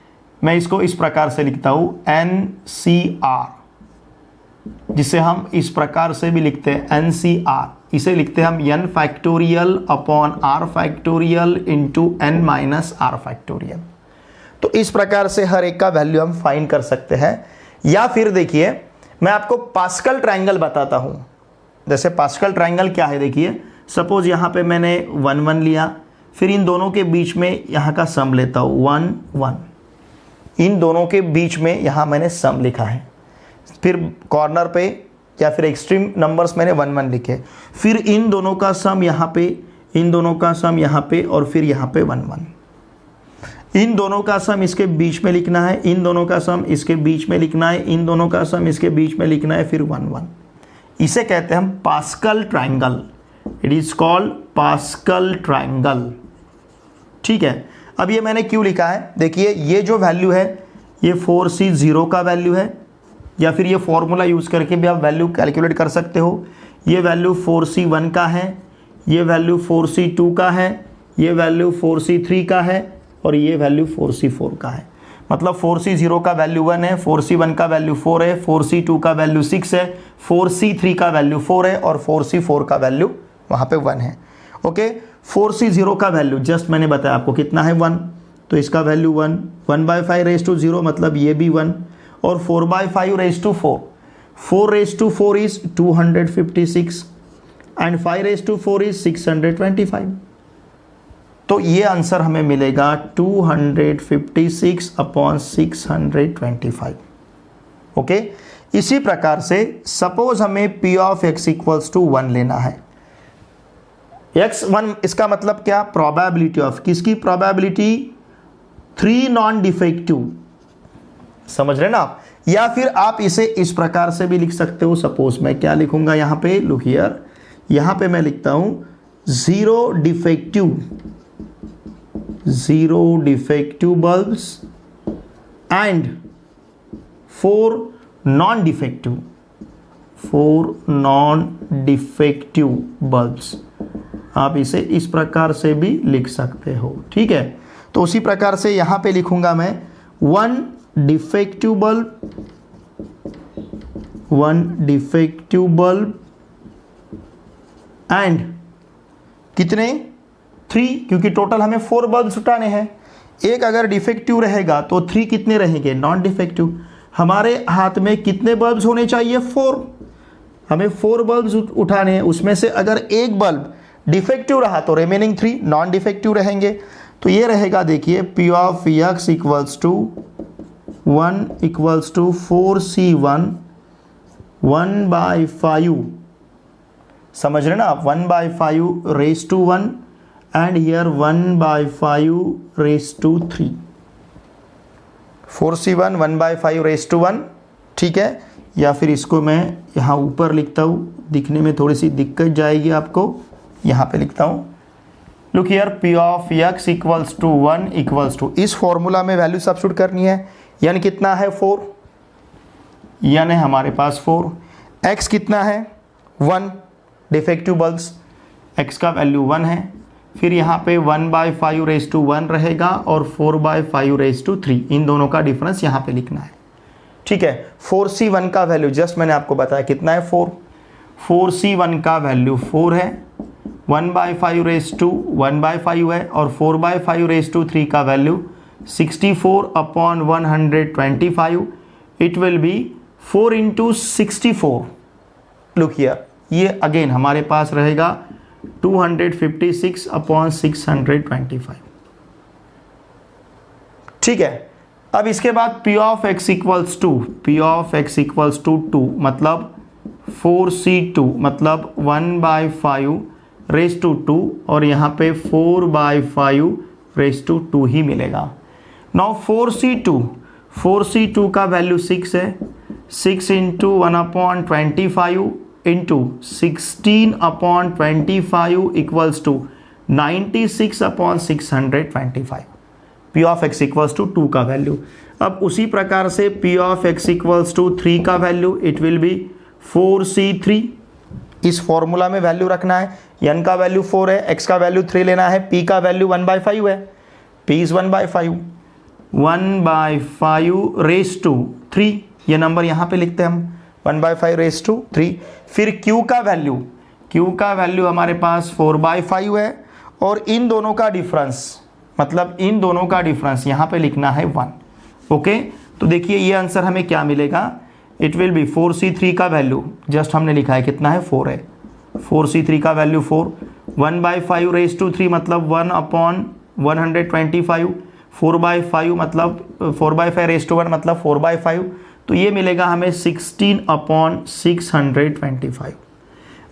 मैं इसको इस प्रकार से लिखता हूं NCR, जिसे हम इस प्रकार से भी लिखते हैं NCR, इसे लिखते हैं हम n factorial upon r factorial into n minus r factorial. तो इस प्रकार से हर एक का वैल्यू हम फाइंड कर सकते हैं। या फिर देखिए मैं आपको पास्कल ट्रायंगल बताता हूं। जैसे पास्कल ट्रायंगल क्या है, देखिए सपोज यहाँ पे मैंने 1 1 लिया, फिर इन दोनों के बीच में यहाँ का सम लेता हूँ 1 1, इन दोनों के बीच में यहाँ मैंने सम लिखा है, फिर कॉर्नर पे या फिर एक्सट्रीम नंबर्स मैंने 1 1 लिखे, फिर इन दोनों का सम यहाँ पे, इन दोनों का सम यहाँ पे और फिर यहाँ पे 1 1, इन दोनों का सम इसके बीच में लिखना है, इन दोनों का सम इसके बीच में लिखना है, इन दोनों का सम इसके बीच में लिखना है, फिर 1 1। इसे कहते हैं हम pascal triangle. It is called pascal triangle. ठीक है, अब ये मैंने क्यों लिखा है, देखिए ये जो वैल्यू है ये 4C0 का वैल्यू है, या फिर ये फॉर्मूला यूज़ करके भी आप वैल्यू कैलकुलेट कर सकते हो। ये वैल्यू 4C1 का है, ये वैल्यू 4C2 का है, ये वैल्यू 4C3 का है और ये वैल्यू 4C4 का है। मतलब 4C0 का वैल्यू 1 है, 4C1 का वैल्यू 4 है, 4C2 का वैल्यू 6 है, 4C3 का वैल्यू 4 है और 4C4 का वैल्यू वहाँ पे 1 है। ओके, 4C0 का वैल्यू जस्ट मैंने बताया आपको कितना है 1, तो इसका वैल्यू 1, 1/5 रेज टू 0 मतलब ये भी 1, और 4/5 raise to 4, 4 raise to 4 is 256 and 5 raise to 4 is 625। तो ये आंसर हमें मिलेगा 256 अपॉन 625। ओके, इसी प्रकार से सपोज हमें P of x equals to 1 लेना है। x1 इसका मतलब क्या, प्रोबेबिलिटी ऑफ किसकी, प्रोबेबिलिटी 3 नॉन डिफेक्टिव, समझ रहे ना आप। या फिर आप इसे इस प्रकार से भी लिख सकते हो। सपोज मैं क्या लिखूंगा यहाँ पे, लुक हियर, यहाँ पे मैं लिखता हूं 0 defective bulbs and 4 non defective bulbs. आप इसे इस प्रकार से भी लिख सकते हो। ठीक है, तो उसी प्रकार से यहाँ पे लिखूंगा मैं 1 डिफेक्टिव बल्ब एंड कितने 3, क्योंकि टोटल हमें 4 बल्ब्स उठाने हैं। एक अगर डिफेक्टिव रहेगा तो 3 कितने रहेंगे, नॉन डिफेक्टिव। हमारे हाथ में कितने बल्ब्स होने चाहिए, 4। हमें 4 बल्ब्स उठाने हैं, उसमें से अगर एक बल्ब डिफेक्टिव रहा तो रिमेनिंग 3 नॉन डिफेक्टिव रहेंगे। तो ये रहेगा, देखिए P of x equals to 1 equals to 4C1 1/5, समझ रहे ना आप, 1/5 raise to 1 and here 1/5 raise to 3, 4c1 1/5 raise to 1, ठीक है। या फिर इसको मैं यहाँ ऊपर लिखता हूँ, दिखने में थोड़ी सी दिक्कत जाएगी आपको, यहाँ पे लिखता हूँ, look here p of x equals to 1 equals to, इस फॉर्मूला में वैल्यू सब्स्टिट्यूट करनी है। यानी कितना है 4, यानी हमारे पास 4, x कितना है 1, डिफेक्टिव बल्ब्स x का वैल्यू 1 है, फिर यहाँ पे 1/5 रेज टू 1 रहेगा और 4/5 रेज टू 3, इन दोनों का डिफरेंस यहाँ पे लिखना है, ठीक है। 4c1 का वैल्यू जस्ट मैंने आपको बताया कितना है 4, 4c1 का वैल्यू 4 है, 1/5 रेज टू 1/5 है और 4/5 रेज टू 3 का value 64/125, it will B 4 into 64, look here, ये अगेन हमारे पास रहेगा 256/625, ठीक है। अब इसके बाद p of x equals to 2, मतलब 4c2 मतलब 1/5 रेज टू 2 और यहाँ पे 4/5 रेज टू 2 ही मिलेगा। नाउ 4c2 का वैल्यू 6 है, 6 into 1/25 into 16/25 equals to 96/625, p of x equals to 2 का वैल्यू। अब उसी प्रकार से p of x equals to 3 का value, it will B 4c3, इस फॉर्मूला में वैल्यू रखना है, n का वैल्यू 4 है, x का वैल्यू 3 लेना है, p का वैल्यू 1/5 है, p इज 1/5, 1/5 रेज टू 3, ये नंबर यहाँ पे लिखते हैं हम, 1/5 रेज टू 3। फिर q का वैल्यू हमारे पास 4/5 है और इन दोनों का डिफरेंस, मतलब इन दोनों का डिफरेंस यहाँ पे लिखना है 1, ओके। तो देखिए ये आंसर हमें क्या मिलेगा, इट विल बी 4c3 का वैल्यू जस्ट हमने लिखा है कितना है 4 है, 4c3 का वैल्यू 4, 1/5 रेज टू 3 मतलब 1/125, 4/5 मतलब 4/5 रेज टू 1 मतलब 4/5, तो ये मिलेगा हमें 16/625।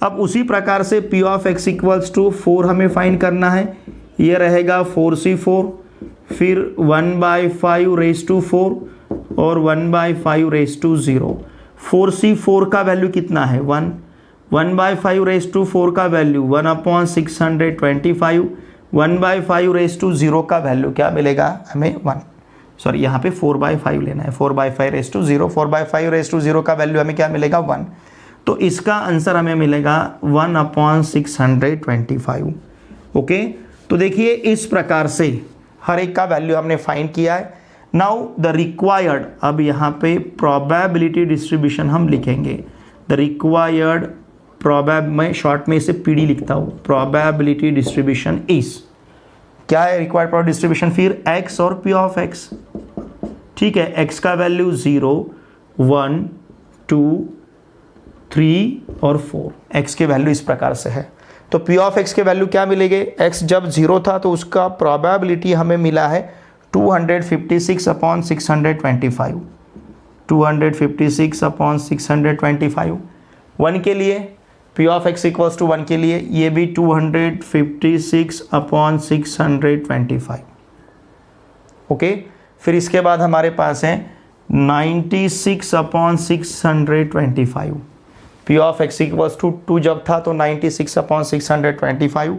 अब उसी प्रकार से p of x equals to 4 हमें फाइंड करना है, ये रहेगा 4c4, फिर 1/5 रेज टू 4 और 1/5 रेज टू 0, 4c4 का वैल्यू कितना है 1, 1/5 रेज टू 4 का वैल्यू 1/625, 1/5 रेज टू 0 का वैल्यू क्या मिलेगा हमें 1, सॉरी यहाँ पे 4/5 लेना है, 4/5 रेज टू 0, 4/5 रेज टू 0 का वैल्यू हमें क्या मिलेगा 1, तो इसका आंसर हमें मिलेगा 1/625, ओके। तो देखिए इस प्रकार से हर एक का वैल्यू हमने फाइंड किया है। नाउ द रिक्वायर्ड, अब यहाँ पे प्रोबेबिलिटी डिस्ट्रीब्यूशन हम लिखेंगे, द रिक्वायर्ड मैं शॉर्ट में इसे PD लिखता हूँ, प्रोबेबिलिटी डिस्ट्रीब्यूशन इज, क्या है रिक्वायर्ड प्रोबेबिलिटी डिस्ट्रीब्यूशन, फिर x और p ऑफ x, ठीक है। x का वैल्यू 0, 1, 2, 3 और 4, x के वैल्यू इस प्रकार से है। तो p ऑफ x के वैल्यू क्या मिलेंगे, x जब 0 था तो उसका प्रोबेबिलिटी हमें मिला है 256/625, 256/625, 1 के लिए p of x equals to 1 के लिए ये भी 256/625, ओके। फिर इसके बाद हमारे पास है 96/625, p of x equals to 2 जब था तो 96/625,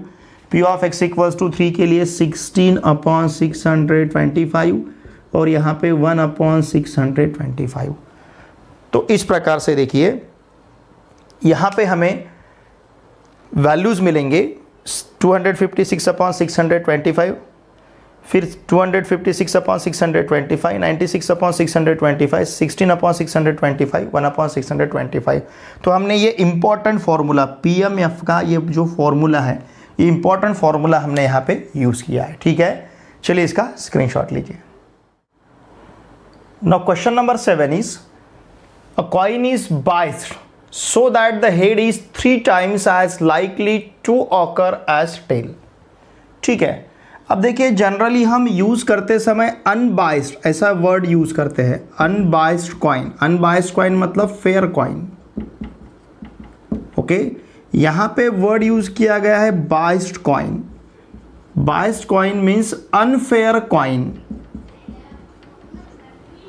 p of x equals to 3 के लिए 16/625 और यहाँ पे 1/625। तो इस प्रकार से देखिए यहाँ पे हमें वैल्यूज़ मिलेंगे 256/625, फिर 256/625, 96/625, 16/625, 1/625। तो हमने ये इम्पॉर्टेंट फार्मूला PMF का, ये जो फार्मूला है, ये इम्पॉर्टेंट फार्मूला हमने यहाँ पे यूज़ किया है, ठीक है। चलिए इसका स्क्रीनशॉट लीजिए। Now question number 7 is a coin is biased so that the head is 3 times as likely to occur as tail, ठीक है। अब देखिए जनरली हम यूज़ करते समय अनबाइस्ड ऐसा वर्ड यूज़ करते हैं, अनबाइस्ड कॉइन। अनबाइस्ड कॉइन मतलब फेयर कॉइन, ओके, यहाँ पे वर्ड यूज किया गया है biased coin. Biased coin means unfair coin.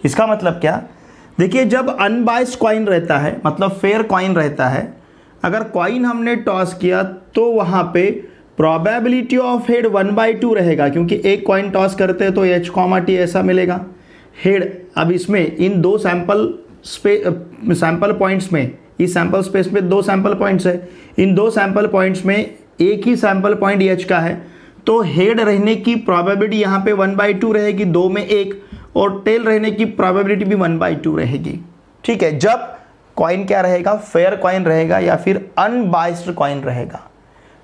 इसका मतलब क्या, देखिए जब अनबाइस्ड कॉइन रहता है मतलब फेयर कॉइन रहता है, अगर कॉइन हमने टॉस किया तो वहां पे प्रोबेबिलिटी ऑफ हेड 1/2 रहेगा, क्योंकि एक कॉइन टॉस करते हैं तो H, T ऐसा मिलेगा हेड। अब इसमें इन दो सैंपल पॉइंट्स में, इस सैंपल स्पेस में दो सैंपल पॉइंट्स है, इन दो सैंपल पॉइंट्स में एक ही सैंपल पॉइंट H का है, तो हेड रहने की प्रोबेबिलिटी यहाँ पे 1/2 रहेगी, दो में एक, और टेल रहने की प्रोबेबिलिटी भी 1/2 रहेगी। ठीक है, जब कॉइन क्या रहेगा, फेयर कॉइन रहेगा या फिर अनबाइस्ड कॉइन रहेगा।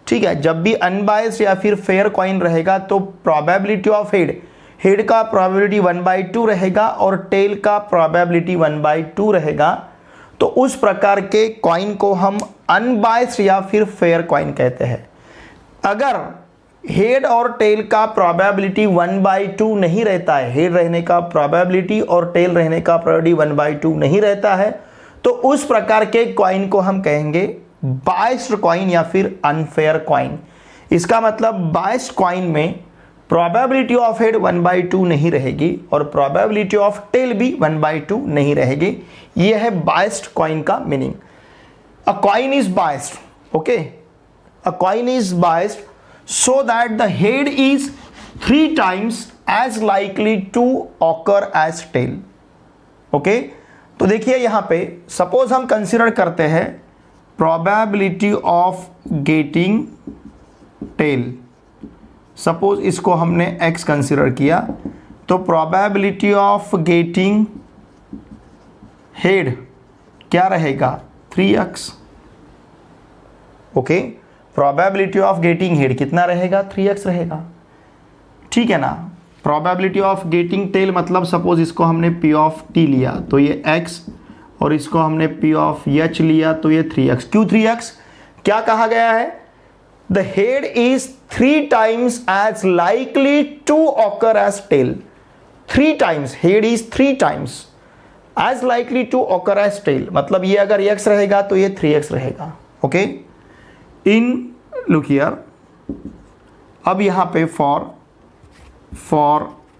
ठीक है, जब भी अनबाइस्ड या फिर फेयर कॉइन रहेगा तो प्रोबेबिलिटी ऑफ हेड का प्रोबेबिलिटी 1/2 रहेगा और टेल का प्रोबेबिलिटी 1/2 रहेगा। तो उस प्रकार के कॉइन को हम अनबाइस्ड या फिर फेयर कॉइन कहते हैं। अगर हेड और टेल का प्रोबेबिलिटी 1/2 नहीं रहता है, हेड रहने का प्रोबेबिलिटी और टेल रहने का प्रोबेबिलिटी 1/2 नहीं रहता है, तो उस प्रकार के कॉइन को हम कहेंगे बाइस्ड कॉइन या फिर अनफेयर कॉइन। इसका मतलब बाइस्ड कॉइन में प्रोबेबिलिटी ऑफ हेड 1/2 नहीं रहेगी और प्रोबेबिलिटी ऑफ टेल भी 1/2 नहीं रहेगी। यह है बाइस्ड कॉइन का meaning. A coin is biased, okay, a coin is biased so that the head is 3 times as likely to occur as tail। Okay, तो देखिए यहां पे सपोज हम कंसीडर करते हैं probability of getting tail. Suppose इसको हमने x कंसीडर किया, तो प्रोबेबिलिटी ऑफ गेटिंग हेड क्या रहेगा, 3x। Okay, probability of getting head कितना रहेगा, 3x रहेगा। ठीक है ना। प्रोबेबिलिटी ऑफ गेटिंग टेल मतलब सपोज इसको हमने P ऑफ T लिया तो ये x, और इसको हमने P ऑफ H लिया तो ये 3x। क्यों 3x, क्या कहा गया है, the head is 3 times as likely to occur as tail। 3 times, head is 3 times as likely to occur as tail, मतलब ये अगर x रहेगा तो ये 3x रहेगा। ओके, इन लुक हियर, अब यहां पे for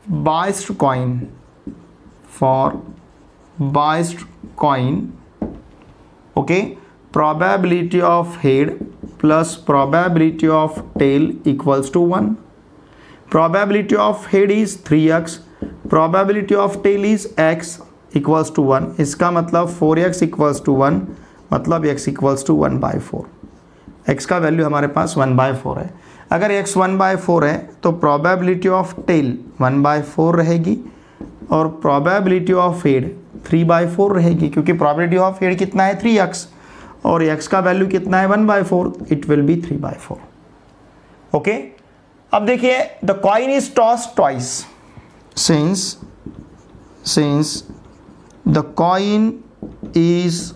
biased coin, okay, probability of head plus probability of tail equals to 1। Probability of head is 3x, probability of tail is x equals to 1। इसका मतलब 4x equals to 1, मतलब x equals to 1/4। x का value हमारे पास 1/4 है। अगर x 1/4 है तो प्रोबेबिलिटी ऑफ टेल 1/4 रहेगी और प्रोबेबिलिटी ऑफ हेड 3/4 रहेगी, क्योंकि प्रोबेबिलिटी ऑफ हेड कितना है, 3x, और x का वैल्यू कितना है, 1/4, इट विल बी 3/4। ओके, अब देखिए the coin is tossed twice, since the coin is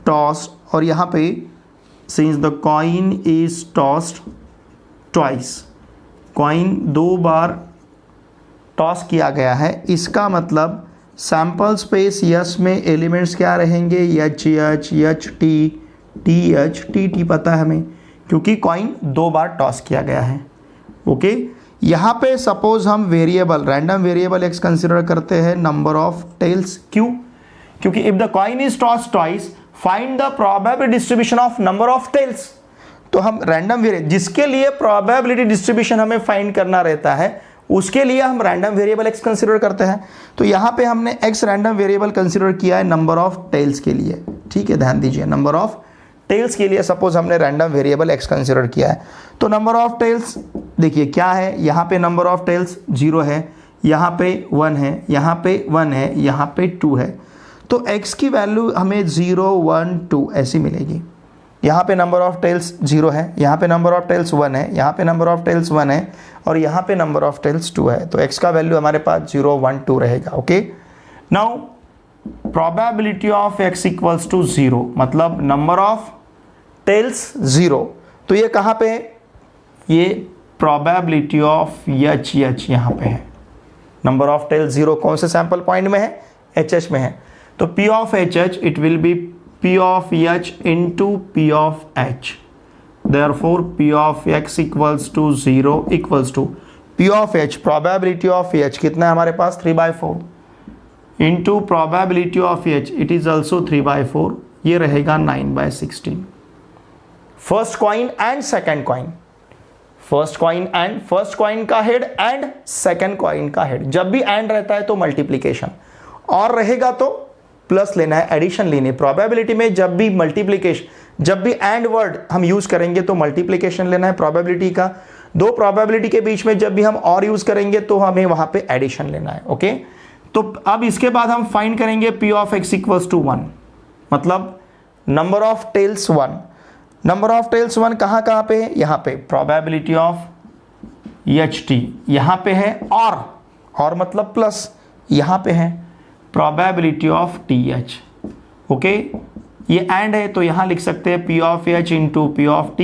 tossed, और यहाँ पे since the coin is tossed twice, coin 2 bar toss किया गया है, इसका मतलब सैंपल स्पेस यस में एलिमेंट्स क्या रहेंगे, H T TH TT पता है हमें, क्योंकि कॉइन 2 बार टॉस किया गया है। ओके, यहाँ पे सपोज हम variable, random variable x consider करते हैं नंबर ऑफ टेल्स। क्यों, क्योंकि if the coin is tossed twice find the probability distribution of number of tails. तो हम रैंडम वेरिएबल, जिसके लिए प्रोबेबिलिटी डिस्ट्रीब्यूशन हमें फाइंड करना रहता है, उसके लिए हम रैंडम वेरिएबल x कंसीडर करते हैं। तो यहाँ पे हमने x रैंडम वेरिएबल कंसीडर किया है नंबर ऑफ टेल्स के लिए। ठीक है, ध्यान दीजिए, नंबर ऑफ टेल्स के लिए सपोज हमने रैंडम वेरिएबल x कंसीडर किया है। तो नंबर ऑफ टेल्स देखिए क्या है, यहाँ पे नंबर ऑफ टेल्स 0 है, यहाँ पे 1 है, यहाँ पे 1 है, यहाँ पे 2 है। तो x की वैल्यू हमें 0 1 2 ऐसी मिलेगी। यहाँ पे नंबर ऑफ टेल्स 0 है, यहाँ पे नंबर ऑफ टेल्स 1 है, यहाँ पे नंबर ऑफ टेल्स 1 है, और यहाँ पे नंबर ऑफ टेल्स 2 है। तो x का वैल्यू हमारे पास 0 1 2 रहेगा। Okay, now probability of x equals to 0, मतलब नंबर ऑफ टेल्स 0। तो ये कहाँ पे है, ये प्रोबेबिलिटी ऑफ H यहाँ पे है। नंबर ऑफ टेल्स 0 कौन से सैंपल पॉइंट में है, HH में है। तो P of HH it will B P of H into P of H. Therefore P of X equals to 0 equals to P of H, probability of H कितना है हमारे पास 3/4 into probability of H, it is also 3/4, ये रहेगा 9/16. First coin and second coin, first coin का head and second coin का head, जब भी and रहता है तो मल्टीप्लीकेशन, और रहेगा तो प्लस लेना है, एडिशन लेनी है. प्रोबेबिलिटी में जब भी मल्टीप्लीकेशन, जब भी एंड वर्ड हम यूज करेंगे तो मल्टीप्लीकेशन लेना है प्रोबेबिलिटी का. दो प्रोबेबिलिटी के बीच में जब भी हम और यूज करेंगे तो हमें वहां पे एडिशन लेना है. ओके, तो अब इसके बाद हम फाइंड करेंगे P of X equals to 1, मतलब number of tails 1. Number of tails 1 कहाँ पे है? यहाँ पे. प्रोबेबिलिटी ऑफ HT यहाँ पे है, और मतलब प्लस यहाँ पे है प्रोबेबिलिटी ऑफ TH. ओके, ये एंड है तो यहाँ लिख सकते हैं P of H into P of T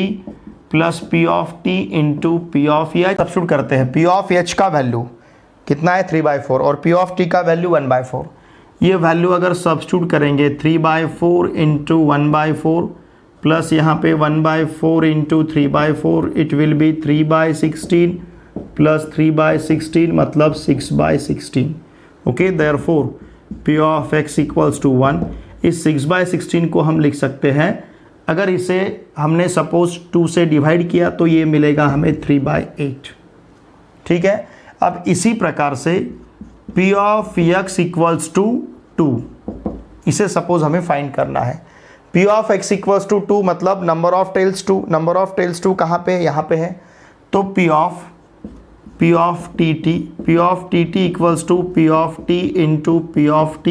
plus P of T into P of H. Substitute करते हैं. P of H का वैल्यू कितना है 3/4 और P of T का वैल्यू 1/4. ये वैल्यू अगर सब्स्टिट्यूट करेंगे 3/4 इंटू 1/4 प्लस यहाँ पे 1/4 into 3/4, it will be 3/16 plus 3/16 मतलब 6/16. Okay, therefore P of X equals to 1. Is 6/16 को हम लिख सकते हैं, अगर इसे हमने सपोज 2 से डिवाइड किया तो ये मिलेगा हमें 3/8. ठीक है, अब इसी प्रकार से P of X equals to 2, इसे सपोज हमें फाइंड करना है. P of X equals to 2 मतलब number of tails 2. Number of tails 2 कहाँ पे है? यहाँ पे है. तो P of TT equals to P of T into P of T.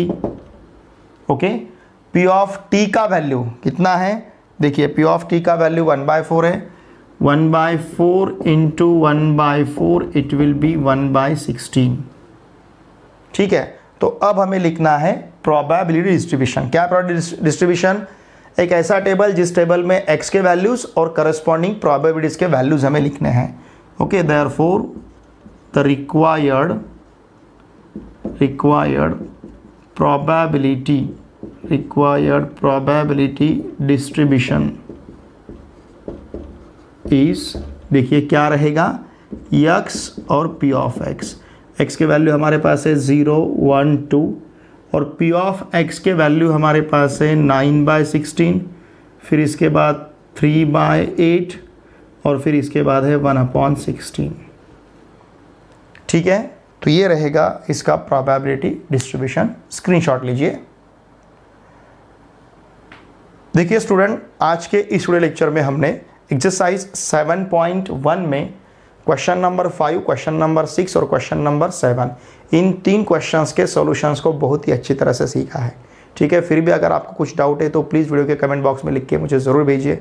Okay, P of T का वैल्यू कितना है? देखिए P of T का वैल्यू 1/4 है. 1/4 इंटू 1/4 इट विल बी 1/16. ठीक है, तो अब हमें लिखना है प्रोबेबिलिटी डिस्ट्रीब्यूशन. क्या प्रोबेबिलिटी डिस्ट्रीब्यूशन? एक ऐसा टेबल जिस टेबल में x के वैल्यूज और करस्पॉन्डिंग प्रोबेबिलिटीज के वैल्यूज हमें लिखने हैं. Okay, therefore the required probability distribution is, देखिए क्या रहेगा, x और P of X. x के वैल्यू हमारे पास है 0, 1, 2 और P of X के वैल्यू हमारे पास है 9/16, फिर इसके बाद 3/8 और फिर इसके बाद है 1/16. ठीक है, तो ये रहेगा इसका प्रोबेबिलिटी डिस्ट्रीब्यूशन. स्क्रीनशॉट लीजिए. देखिए स्टूडेंट, आज के इस वीडियो लेक्चर में हमने एक्सरसाइज 7.1 में क्वेश्चन नंबर 5, क्वेश्चन नंबर 6 और क्वेश्चन नंबर 7, इन 3 क्वेश्चंस के सॉल्यूशंस को बहुत ही अच्छी तरह से सीखा है. ठीक है, फिर भी अगर आपको कुछ डाउट है तो प्लीज़ वीडियो के कमेंट बॉक्स में लिख के मुझे ज़रूर भेजिए.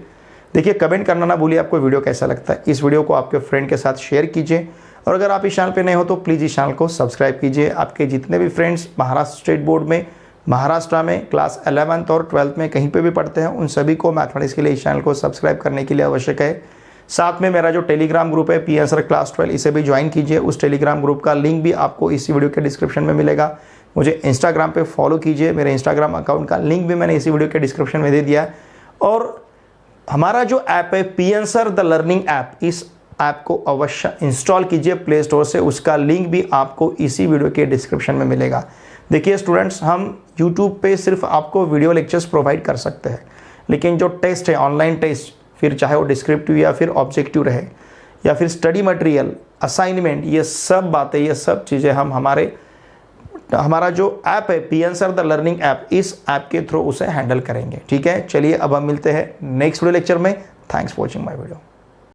देखिए, कमेंट करना ना भूलिए आपको वीडियो कैसा लगता है. इस वीडियो को आपके फ्रेंड के साथ शेयर कीजिए, और अगर आप इस चैनल पर नए हो तो प्लीज़ इस चैनल को सब्सक्राइब कीजिए. आपके जितने भी फ्रेंड्स महाराष्ट्र स्टेट बोर्ड में, महाराष्ट्र में क्लास 11th और 12th में कहीं पे भी पढ़ते हैं, उन सभी को मैथमेटिक्स के लिए इस चैनल को सब्सक्राइब करने के लिए आवश्यक है. साथ में मेरा जो टेलीग्राम ग्रुप है PN सर क्लास 12, इसे भी ज्वाइन कीजिए. उस टेलीग्राम ग्रुप का लिंक भी आपको इसी वीडियो के डिस्क्रिप्शन में मिलेगा. मुझे इंस्टाग्राम पे फॉलो कीजिए, मेरे इंस्टाग्राम अकाउंट का लिंक भी मैंने इसी वीडियो के डिस्क्रिप्शन में दे दिया है. और हमारा जो ऐप है PN sir the learning app, इस ऐप को अवश्य इंस्टॉल कीजिए प्ले स्टोर से. उसका लिंक भी आपको इसी वीडियो के डिस्क्रिप्शन में मिलेगा. देखिए स्टूडेंट्स, हम यूट्यूब पे सिर्फ आपको वीडियो लेक्चर्स प्रोवाइड कर सकते हैं, लेकिन जो टेस्ट है, ऑनलाइन टेस्ट, फिर चाहे वो डिस्क्रिप्टिव या फिर ऑब्जेक्टिव रहे या फिर स्टडी मटेरियल, असाइनमेंट, ये सब बातें, ये सब चीज़ें हम हमारा जो ऐप है PN sir the learning app, इस ऐप के थ्रू उसे हैंडल करेंगे. ठीक है, चलिए अब हम मिलते हैं नेक्स्ट वीडियो लेक्चर में. Thanks for watching my video.